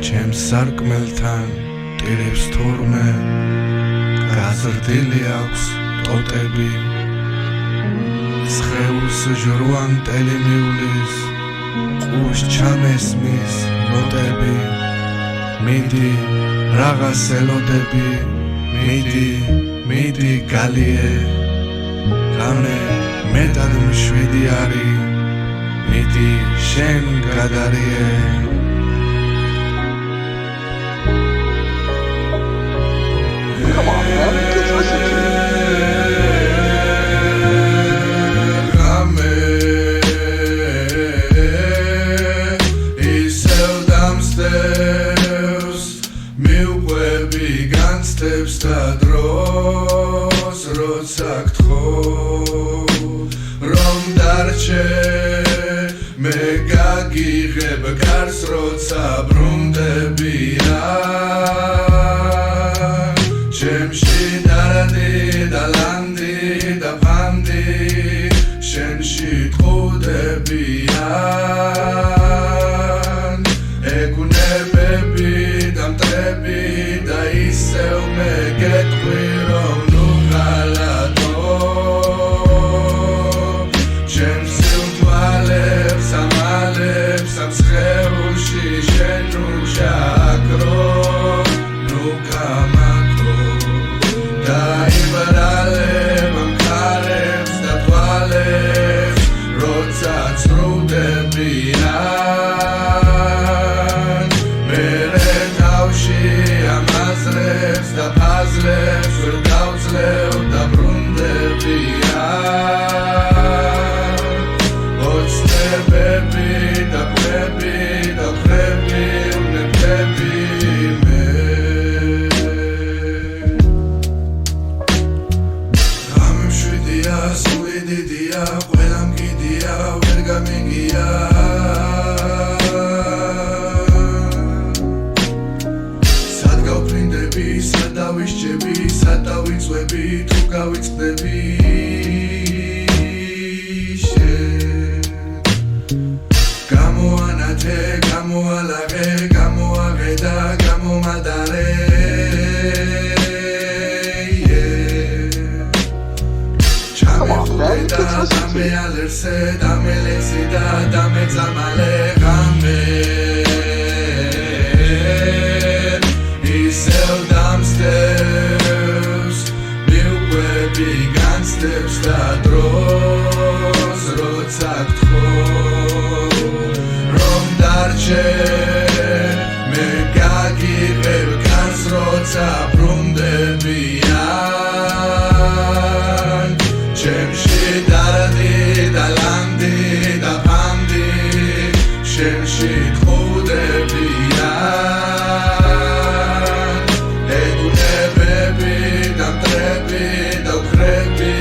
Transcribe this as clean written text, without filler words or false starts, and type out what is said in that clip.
ჩემს სარკმელთან ტირებს თურმე გაზრდილი აქვს ტოტები სხეულს ჟრუანტელი მიulis ყურს ჩამესმის ნოტები მიდი რაღაც ელოდები მიდი გალიე რამე მეტად მშვიდი არის მიდი შენ გადარიე Come on, man. Just listen to me. Steps da dros rotsak tho rom darche me gagigeb gars rotsa brumdebia chemshi daradi dalandi da pandi shenshi tkhudebia egunebebi damtrebi da iseu me getqvi rom nu galato ჩემს სიუძვალებს ამალებს ამ სხეულში შენ უჩაქრო ნუ გამათო დაიბრალებ ამ ქარებს და თვალებს როცა ცრუდებიან მერე თავში ამაზრებს და ფაზლებს ვერ გავძლევ და ბრუნდებიან ოცნებები და კვები და ხრები უნებები მე რამე მშვიდია სული დიდია ყველა მგიდია ვერ გამიგია სად გავფრინდები სად დავისჯები სად დავიწვევი თუ გავიწდები გამოანათე გამოალაღე გამოაღედა გამომადარე ჩამეხულე და დამეალერსე დამელექსი და დამეწამალე ღამე ისევ დამსდევს მიუყვები განცდებს და დროს როცა გთხოვ რომ დარჩე მე გაგიღებ განს როცა ბრუნდებიან ჩემში დარდი და ლანდი და ფანდი შენში თხოვდებიან ეგუნებები დამტრები და ვხრები